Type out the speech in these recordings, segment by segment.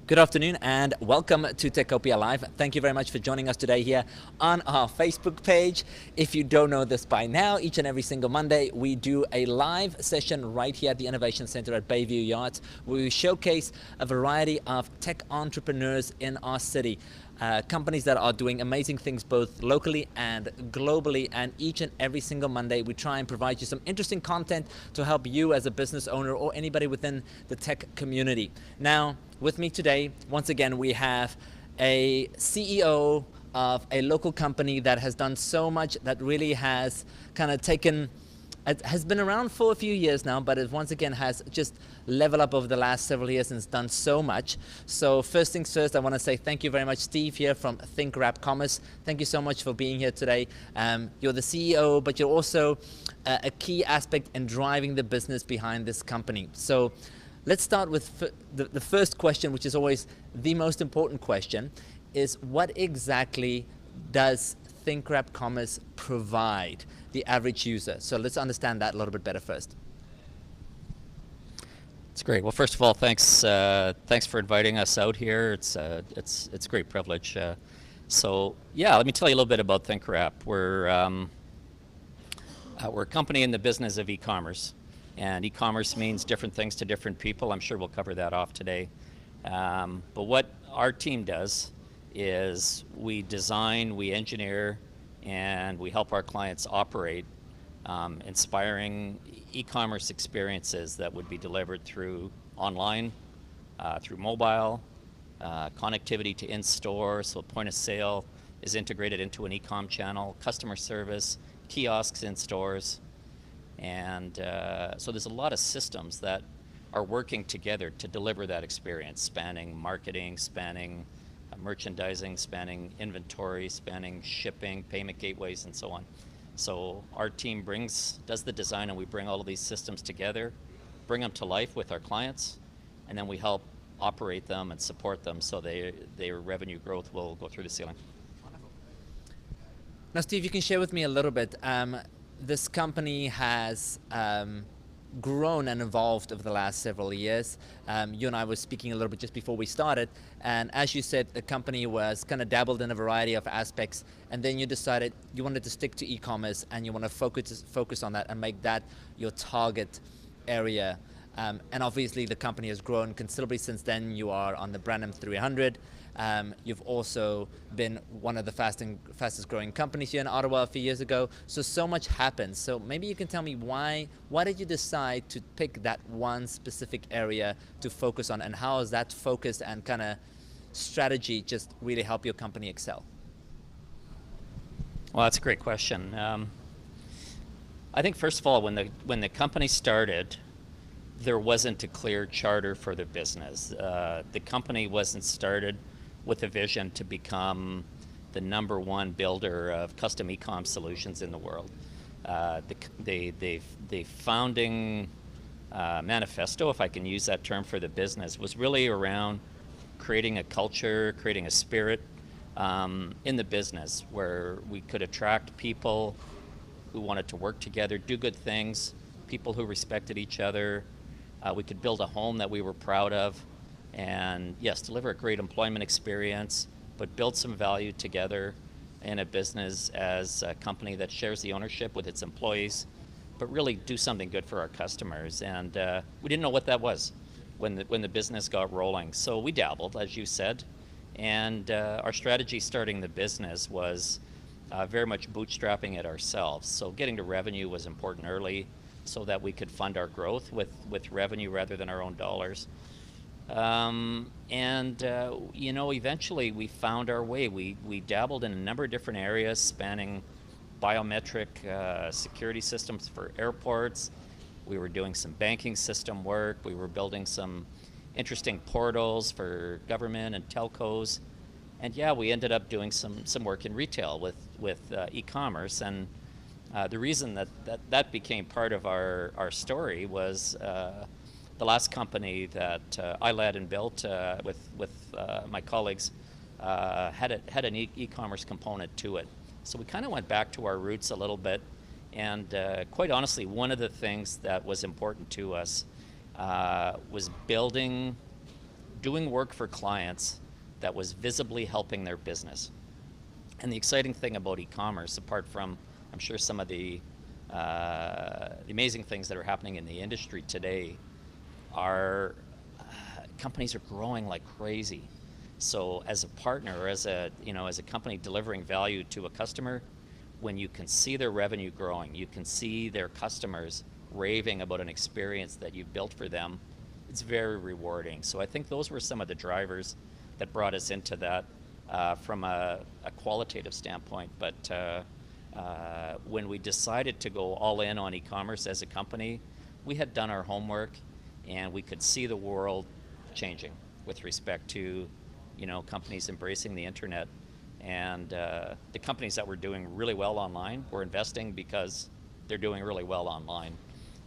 Good afternoon and welcome to Techopia Live. Thank you very much for joining us today here on our Facebook page. If you don't know this by now, each and every single Monday we do a live session right here at the Innovation Center at Bayview Yachts where we showcase a variety of tech entrepreneurs in our city. Companies that are doing amazing things both locally and globally, and each and every single Monday we try and provide you some interesting content to help you as a business owner or anybody within the tech community. Now, with me today, once again, we have a CEO of a local company that has done so much, that really has kind of taken, it has been around for a few years now, but it once again has just leveled up over the last several years and has done so much. So first things first, I want to say thank you very much, Steve, here from Thinkwrap Commerce. Thank you so much for being here today. You're the CEO, but you're also a key aspect in driving the business behind this company. So let's start with the first question, which is always the most important question, is what exactly does Thinkwrap Commerce provide the average user? So let's understand that a little bit better first. It's great. Well, first of all, thanks for inviting us out here. It's a great privilege. So yeah, let me tell you a little bit about Thinkwrap. We're a company in the business of e-commerce, and e-commerce means different things to different people. I'm sure we'll cover that off today. But what our team does is we design, we engineer, and we help our clients operate inspiring e-commerce experiences that would be delivered through online, through mobile, connectivity to in-store, so point of sale is integrated into an e-com channel, customer service, kiosks in stores, and so there's a lot of systems that are working together to deliver that experience, spanning marketing, spanning merchandising, spanning inventory, spanning shipping, payment gateways, and so on. So our team does the design, and we bring all of these systems together, bring them to life with our clients, and then we help operate them and support them so their revenue growth will go through the ceiling. Wonderful. Now, Steve, you can share with me a little bit. This company has grown and evolved over the last several years. You and I were speaking a little bit just before we started, and as you said, the company was kind of dabbled in a variety of aspects, and then you decided you wanted to stick to e-commerce and you want to focus on that and make that your target area. And obviously the company has grown considerably since then. You are on the Branham 300. You've also been one of the fastest growing companies here in Ottawa a few years ago. So much happened. So maybe you can tell me why did you decide to pick that one specific area to focus on, and how has that focus and kind of strategy just really help your company excel? Well, that's a great question. I think first of all, when the company started, there wasn't a clear charter for the business. The company wasn't started with a vision to become the #1 builder of custom e-com solutions in the world. The founding manifesto, if I can use that term for the business, was really around creating a culture, creating a spirit in the business where we could attract people who wanted to work together, do good things, people who respected each other. We could build a home that we were proud of, and yes, deliver a great employment experience, but build some value together in a business as a company that shares the ownership with its employees, but really do something good for our customers. And we didn't know what that was when the business got rolling. So we dabbled, as you said, and our strategy starting the business was very much bootstrapping it ourselves. So getting to revenue was important early, so that we could fund our growth with revenue rather than our own dollars. You know, eventually we found our way. We dabbled in a number of different areas, spanning biometric security systems for airports. We were doing some banking system work. We were building some interesting portals for government and telcos. And yeah, we ended up doing some work in retail with e-commerce. And the reason that became part of our story was the last company that I led and built with my colleagues had an e-commerce component to it. So we kind of went back to our roots a little bit, and quite honestly, one of the things that was important to us was building doing work for clients that was visibly helping their business. And the exciting thing about e-commerce, apart from, I'm sure, some of the amazing things that are happening in the industry today, are companies are growing like crazy. So as a partner, or as a company delivering value to a customer, when you can see their revenue growing, you can see their customers raving about an experience that you've built for them, it's very rewarding. So I think those were some of the drivers that brought us into that from a qualitative standpoint. But when we decided to go all in on e-commerce as a company, we had done our homework, and we could see the world changing with respect to companies embracing the internet. And the companies that were doing really well online were investing because they're doing really well online.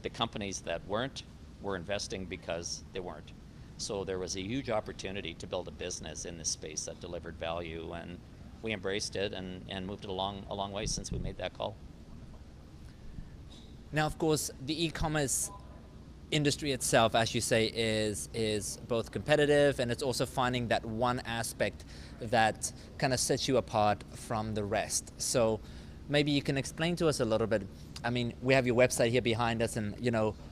The companies that weren't were investing because they weren't. So there was a huge opportunity to build a business in this space that delivered value, and we embraced it and moved it a long way since we made that call. Now, of course, the e-commerce industry itself, as you say, is both competitive, and it's also finding that one aspect that kind of sets you apart from the rest. So maybe you can explain to us a little bit. I mean, we have your website here behind us, and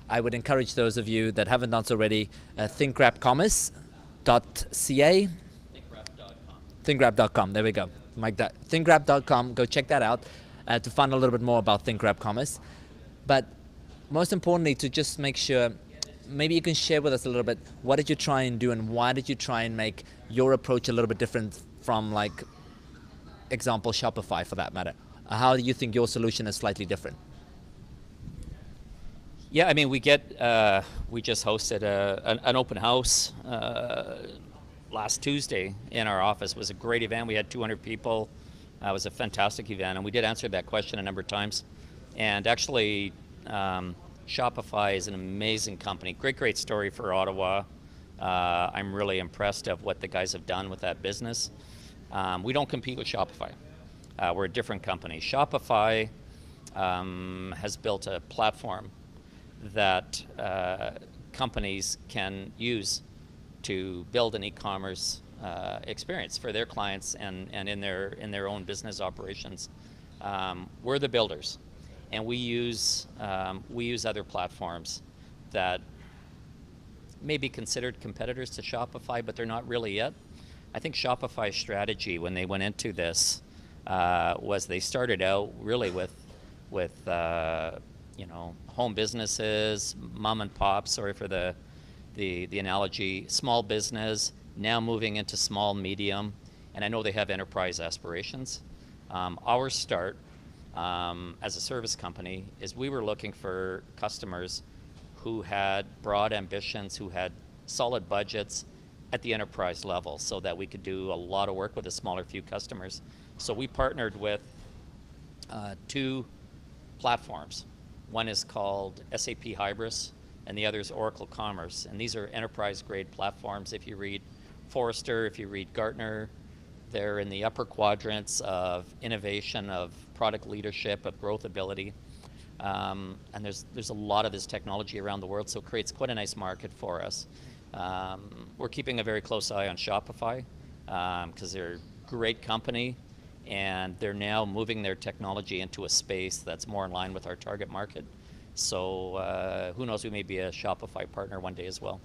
I would encourage those of you that haven't done so already, Thinkwrap Commerce.ca. Thinkwrap.com, there we go. Like that. Thinkwrap.com, go check that out to find a little bit more about Thinkwrap Commerce. But most importantly, to just make sure, maybe you can share with us a little bit, what did you try and do, and why did you try and make your approach a little bit different from, like, example, Shopify for that matter? How do you think your solution is slightly different? Yeah, I mean, we just hosted an open house last Tuesday in our office. It was a great event. We had 200 people. It was a fantastic event, and we did answer that question a number of times. And actually, Shopify is an amazing company. Great story for Ottawa. I'm really impressed of what the guys have done with that business. We don't compete with Shopify. We're a different company. Shopify has built a platform that companies can use to build an e-commerce experience for their clients and in their own business operations. We're the builders, and we use other platforms that may be considered competitors to Shopify, but they're not really yet. I think Shopify's strategy when they went into this was they started out really with home businesses, mom and pop, sorry for the analogy, small business, now moving into small, medium, and I know they have enterprise aspirations. Our start as a service company is we were looking for customers who had broad ambitions, who had solid budgets at the enterprise level, so that we could do a lot of work with a smaller few customers. So we partnered with two platforms. One is called SAP Hybris, and the other is Oracle Commerce. And these are enterprise-grade platforms. If you read Forrester, if you read Gartner, they're in the upper quadrants of innovation, of product leadership, of growth ability. And there's a lot of this technology around the world, so it creates quite a nice market for us. We're keeping a very close eye on Shopify because they're a great company, and they're now moving their technology into a space that's more in line with our target market. So who knows, we may be a Shopify partner one day as well.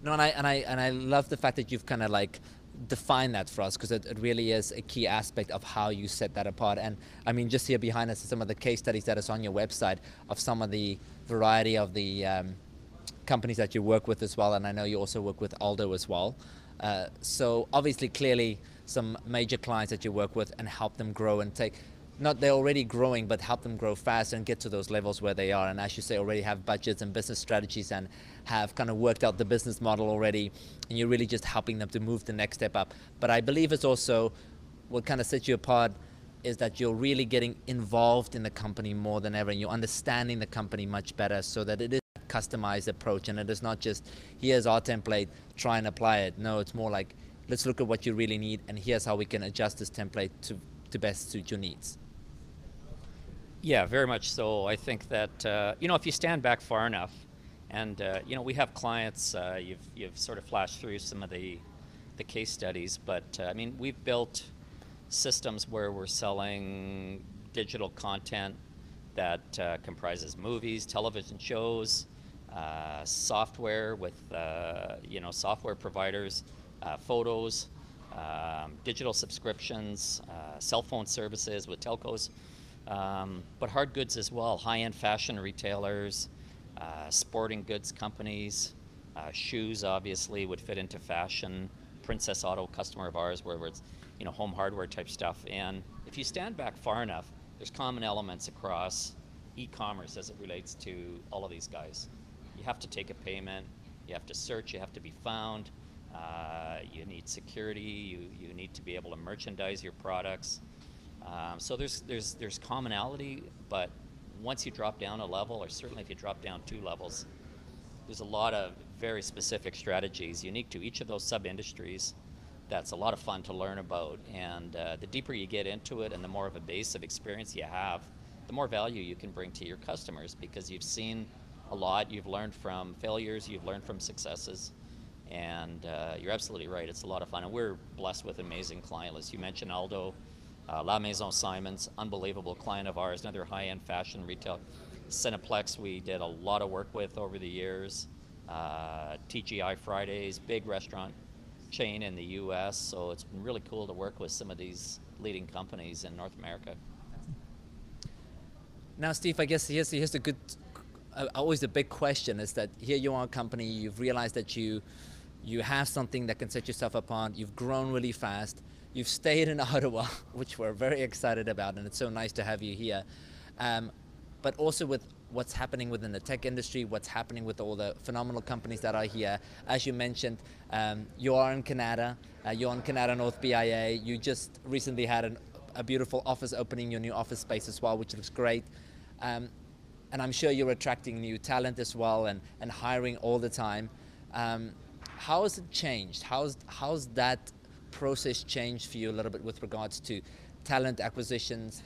No, and I love the fact that you've kind of like defined that for us, because it really is a key aspect of how you set that apart. And I mean, just here behind us are some of the case studies that is on your website of some of the variety of the companies that you work with as well, and I know you also work with Aldo as well. So obviously, clearly, some major clients that you work with and help them grow and take, not they're already growing, but help them grow faster and get to those levels where they are. And as you say, already have budgets and business strategies and have kind of worked out the business model already, and you're really just helping them to move the next step up. But I believe it's also what kind of sets you apart is that you're really getting involved in the company more than ever, and you're understanding the company much better, so that it is a customized approach, and it is not just, here's our template, try and apply it. No, it's more like, let's look at what you really need, and here's how we can adjust this template to best suit your needs. Yeah, very much so. I think that, if you stand back far enough And we have clients. You've sort of flashed through some of the case studies, but I mean, we've built systems where we're selling digital content that comprises movies, television shows, software with software providers, photos, digital subscriptions, cell phone services with telcos, but hard goods as well, high-end fashion retailers, sporting goods companies, shoes obviously would fit into fashion, Princess Auto, customer of ours, where it's home hardware type stuff. And if you stand back far enough, there's common elements across e-commerce as it relates to all of these guys. You have to take a payment, you have to search, you have to be found, you need security, you need to be able to merchandise your products. So there's commonality, but once you drop down a level, or certainly if you drop down 2 levels, there's a lot of very specific strategies unique to each of those sub-industries that's a lot of fun to learn about. And the deeper you get into it and the more of a base of experience you have, the more value you can bring to your customers, because you've seen a lot, you've learned from failures, you've learned from successes, and you're absolutely right, it's a lot of fun. And we're blessed with amazing client lists. You mentioned Aldo, La Maison Simons, unbelievable client of ours, another high-end fashion retail. Cineplex we did a lot of work with over the years. TGI Fridays, big restaurant chain in the US, so it's been really cool to work with some of these leading companies in North America. Now, Steve, I guess here's a good, always the big question is that here you are a company, you've realized that you have something that can set yourself apart, you've grown really fast, you've stayed in Ottawa, which we're very excited about, and it's so nice to have you here. But also with what's happening within the tech industry, what's happening with all the phenomenal companies that are here. As you mentioned, you are in Canada, you're in Canada North BIA, you just recently had a beautiful office opening, your new office space as well, which looks great. And I'm sure you're attracting new talent as well and hiring all the time. How has it changed? How's that process changed for you a little bit with regards to talent acquisitions,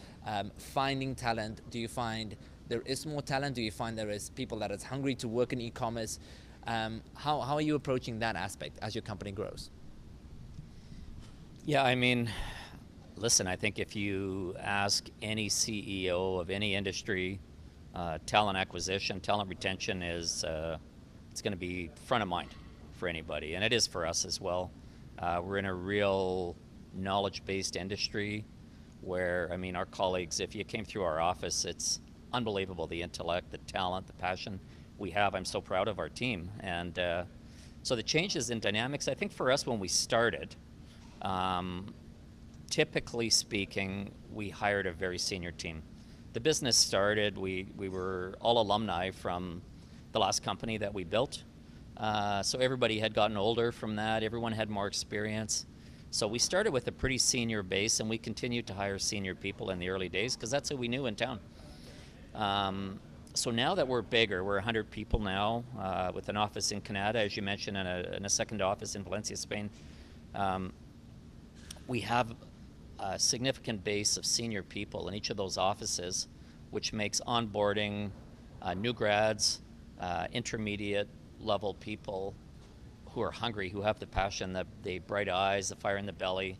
finding talent? Do you find there is more talent? Do you find there is people that is hungry to work in e-commerce? How are you approaching that aspect as your company grows? Yeah, I mean, listen, I think if you ask any CEO of any industry, talent acquisition, talent retention is it's going to be front of mind for anybody, and it is for us as well. We're in a real knowledge-based industry where, I mean, our colleagues, if you came through our office, it's unbelievable, the intellect, the talent, the passion we have. I'm so proud of our team. And so the changes in dynamics, I think for us when we started, typically speaking, we hired a very senior team. The business started, we were all alumni from the last company that we built. So everybody had gotten older from that, everyone had more experience. So we started with a pretty senior base, and we continued to hire senior people in the early days because that's who we knew in town. So now that we're bigger, we're 100 people now, with an office in Canada, as you mentioned, and a second office in Valencia, Spain. We have a significant base of senior people in each of those offices, which makes onboarding new grads, intermediate level people who are hungry, who have the passion, the bright eyes, the fire in the belly.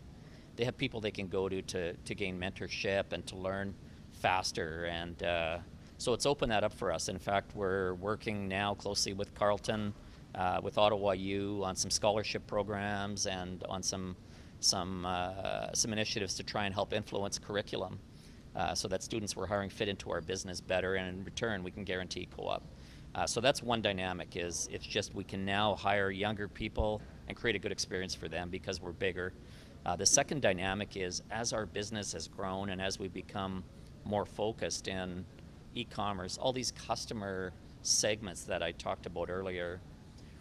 They have people they can go to gain mentorship and to learn faster. And so it's opened that up for us. In fact, we're working now closely with Carleton, with Ottawa U on some scholarship programs and on some initiatives to try and help influence curriculum so that students we're hiring fit into our business better, and in return we can guarantee co-op. So that's one dynamic, is it's just we can now hire younger people and create a good experience for them because we're bigger. The second dynamic is, as our business has grown and as we become more focused in e-commerce, all these customer segments that I talked about earlier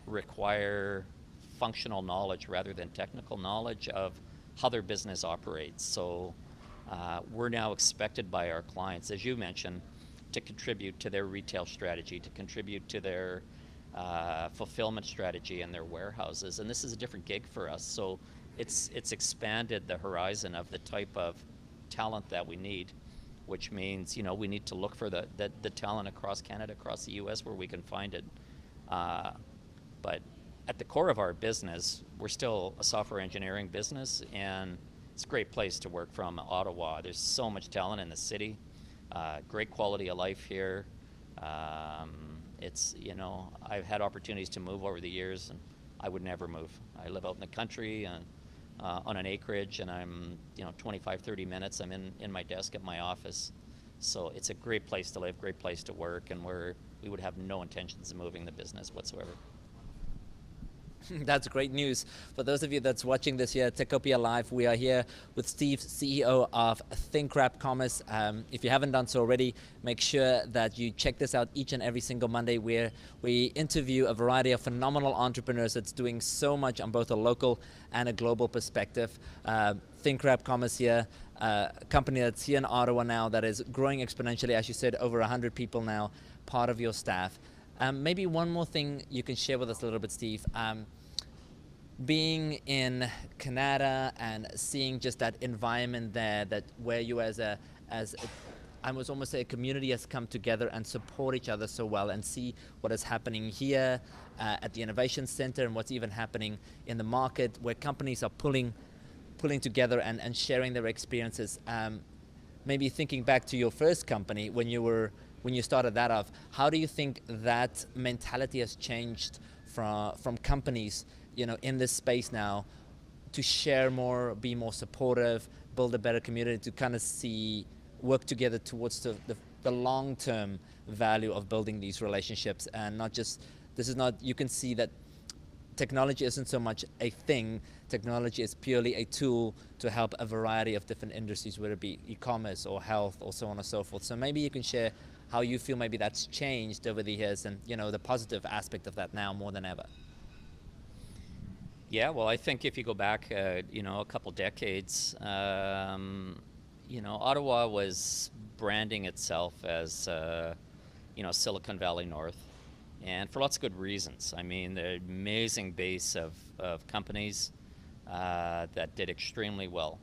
require functional knowledge rather than technical knowledge of how their business operates. So we're now expected by our clients, as you mentioned, to contribute to their retail strategy, to contribute to their fulfillment strategy and their warehouses. And this is a different gig for us. So it's expanded the horizon of the type of talent that we need, which means, we need to look for the talent across Canada, across the US, where we can find it. But at the core of our business, we're still a software engineering business, and it's a great place to work from Ottawa. There's so much talent in the city, great quality of life here. It's, you know, I've had opportunities to move over the years, and I would never move. I live out in the country and on an acreage, and I'm, you know, 25, 30 minutes, I'm in my desk at my office. So it's a great place to live, great place to work, and we would have no intentions of moving the business whatsoever. That's great news. For those of you that's watching this here, Techopia Live, we are here with Steve, CEO of Thinkwrap Commerce. If you haven't done so already, make sure that you check this out each and every single Monday, where we interview a variety of phenomenal entrepreneurs that's doing so much on both a local and a global perspective. Thinkwrap Commerce here, a company that's here in Ottawa now that is growing exponentially, as you said, over 100 people now, part of your staff. Maybe one more thing you can share with us a little bit, Steve. Being in Canada and seeing just that environment there, that where you I must almost say a community has come together and support each other so well, and see what is happening here at the Innovation Center, and what's even happening in the market, where companies are pulling together and sharing their experiences. Maybe thinking back to your first company when you started that off, how do you think that mentality has changed from companies, you know, in this space now, to share more, be more supportive, build a better community, to kind of work together towards the long-term value of building these relationships, and not just, you can see that technology isn't so much a thing. Technology is purely a tool to help a variety of different industries, whether it be e-commerce or health or so on and so forth. So maybe you can share how you feel maybe that's changed over the years, and, you know, the positive aspect of that now more than ever. Yeah, well, I think if you go back, you know, a couple decades, you know, Ottawa was branding itself as, you know, Silicon Valley North, and for lots of good reasons. I mean, the amazing base of companies that did extremely well.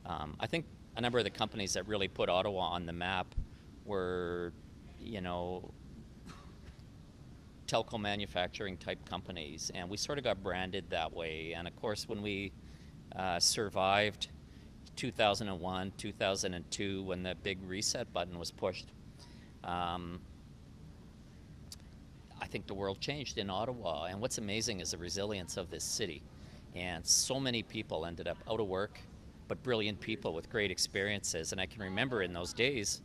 I think a number of the companies that really put Ottawa on the map were, you know, telco manufacturing type companies, and we sort of got branded that way. And of course, when we survived 2001, 2002, when the big reset button was pushed, I think the world changed in Ottawa. And what's amazing is the resilience of this city. And so many people ended up out of work, but brilliant people with great experiences. And I can remember in those days,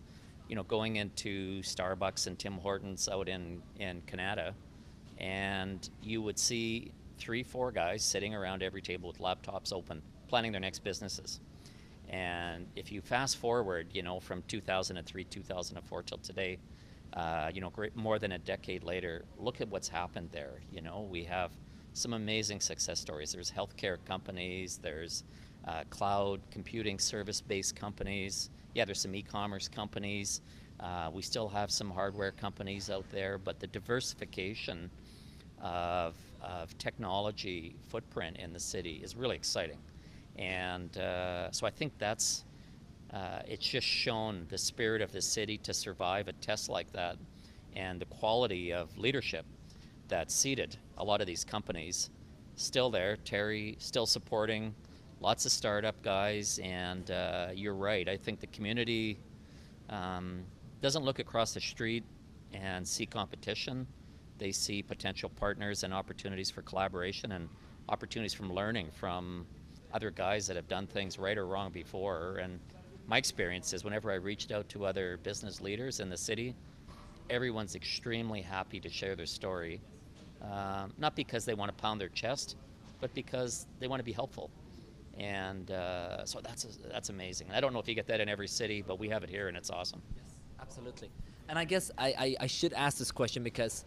you know, going into Starbucks and Tim Hortons out in Canada, and you would see 3, 4 guys sitting around every table with laptops open, planning their next businesses. And if you fast forward, you know, from 2003, 2004 till today, you know, more than a decade later, look at what's happened there. You know, we have some amazing success stories. There's healthcare companies, there's cloud computing service-based companies. Yeah, there's some e-commerce companies. We still have some hardware companies out there, but the diversification of technology footprint in the city is really exciting. And so I think that's, it's just shown the spirit of the city to survive a test like that, and the quality of leadership that seeded a lot of these companies. Still there, Terry still supporting lots of startup guys, and you're right, I think the community doesn't look across the street and see competition. They see potential partners and opportunities for collaboration, and opportunities from learning from other guys that have done things right or wrong before. And my experience is whenever I reached out to other business leaders in the city, everyone's extremely happy to share their story. Not because they want to pound their chest, but because they want to be helpful. And so that's amazing. I don't know if you get that in every city, but we have it here, and it's awesome. Yes, absolutely. And I guess I should ask this question because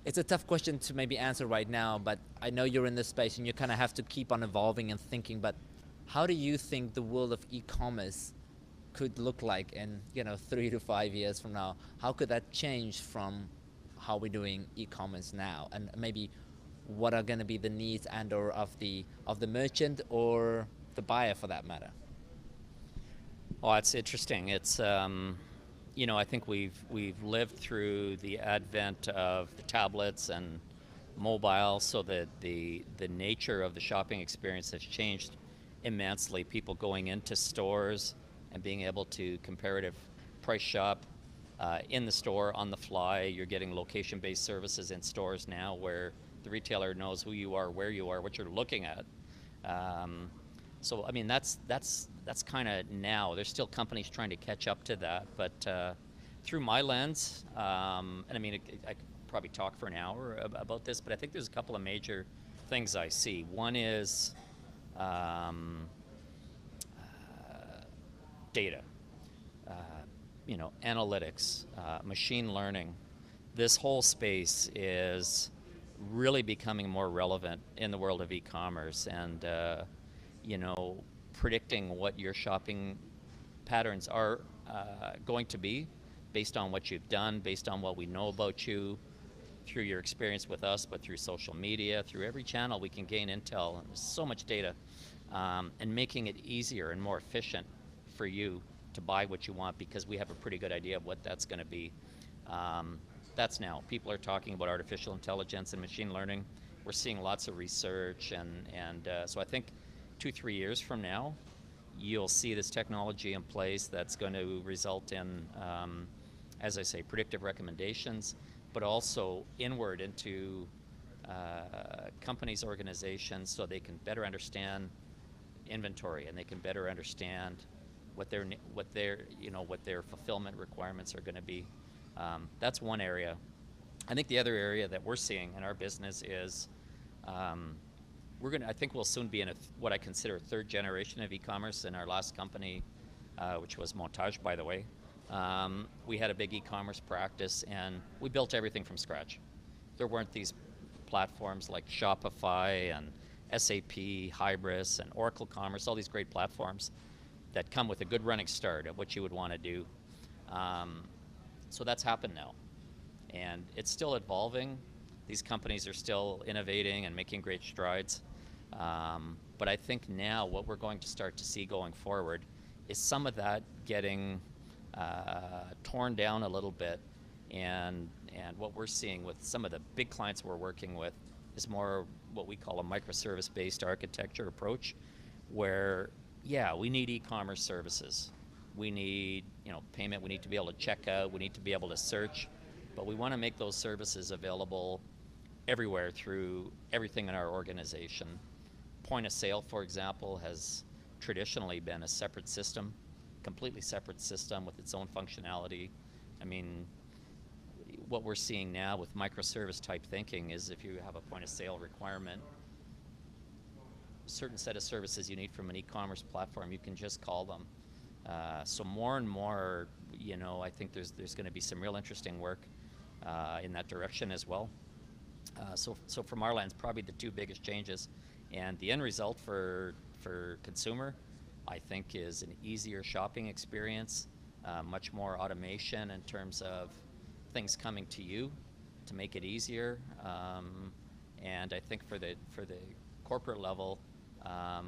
it's a tough question to maybe answer right now, but I know you're in this space and you kind of have to keep on evolving and thinking. But how do you think the world of e-commerce could look like in, you know, 3 to 5 years from now? How could that change from how we're doing e-commerce now, and maybe what are going to be the needs and or of the merchant or the buyer for that matter? Well, it's interesting. It's I think we've lived through the advent of the tablets and mobile, so that the nature of the shopping experience has changed immensely. People going into stores and being able to comparative price shop in the store on the fly. You're getting location-based services in stores now, where the retailer knows who you are, where you are, what you're looking at. So I mean, that's kind of now. There's still companies trying to catch up to that, but through my lens, and I mean, I could probably talk for an hour about this, but I think there's a couple of major things I see. One is data, analytics, machine learning. This whole space is really becoming more relevant in the world of e-commerce, and predicting what your shopping patterns are going to be based on what you've done, based on what we know about you through your experience with us, but through social media, through every channel we can gain intel. There's so much data, and making it easier and more efficient for you to buy what you want, because we have a pretty good idea of what that's going to be. That's now. People are talking about artificial intelligence and machine learning. We're seeing lots of research, and so I think 2-3 years from now, you'll see this technology in place that's going to result in, as I say, predictive recommendations, but also inward into companies, organizations, so they can better understand inventory, and they can better understand what their fulfillment requirements are going to be. That's one area. I think the other area that we're seeing in our business is I think we'll soon be in what I consider a third generation of e-commerce. In our last company, which was Montage, by the way, we had a big e-commerce practice, and we built everything from scratch. There weren't these platforms like Shopify and SAP, Hybris, and Oracle Commerce, all these great platforms that come with a good running start of what you would want to do. So that's happened now, and it's still evolving. These companies are still innovating and making great strides. But I think now what we're going to start to see going forward is some of that getting torn down a little bit, and what we're seeing with some of the big clients we're working with is more what we call a microservice-based architecture approach, where, yeah, we need e-commerce services. We need payment, we need to be able to check out, we need to be able to search, but we want to make those services available everywhere through everything in our organization. Point of sale, for example, has traditionally been a separate system, completely separate system with its own functionality. I mean, what we're seeing now with microservice type thinking is, if you have a point of sale requirement, a certain set of services you need from an e-commerce platform, you can just call them. So more and more, I think there's going to be some real interesting work in that direction as well. So from our lens, probably the two biggest changes, and the end result for consumer, I think, is an easier shopping experience, much more automation in terms of things coming to you to make it easier, and I think for the corporate level, a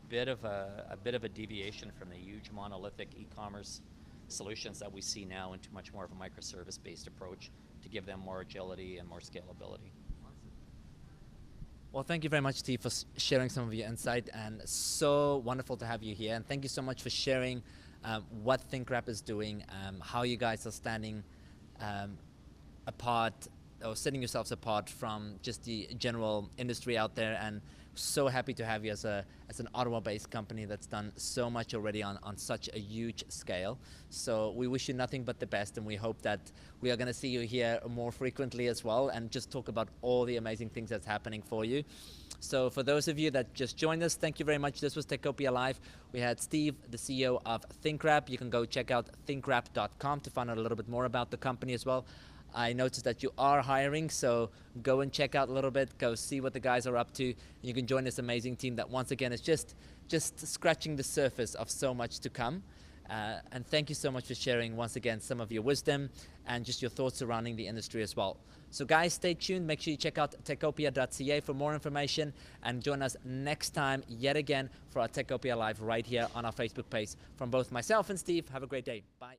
bit of a deviation from the huge monolithic e-commerce solutions that we see now into much more of a microservice-based approach to give them more agility and more scalability. Well, thank you very much, Steve, for sharing some of your insight, and so wonderful to have you here. And thank you so much for sharing what Thinkwrap is doing, how you guys are standing apart, or setting yourselves apart from just the general industry out there. And so happy to have you as an Ottawa-based company that's done so much already on such a huge scale. So we wish you nothing but the best, and we hope that we are going to see you here more frequently as well, and just talk about all the amazing things that's happening for you. So for those of you that just joined us, thank you very much. This was Techopia Live. We had Steve, the CEO of Thinkwrap. You can go check out thinkwrap.com to find out a little bit more about the company as well. I noticed that you are hiring, so go and check out a little bit, go see what the guys are up to. You can join this amazing team that, once again, is just scratching the surface of so much to come. And thank you so much for sharing, once again, some of your wisdom and just your thoughts surrounding the industry as well. So guys, stay tuned. Make sure you check out techopia.ca for more information, and join us next time yet again for our Techopia Live right here on our Facebook page. From both myself and Steve, have a great day. Bye.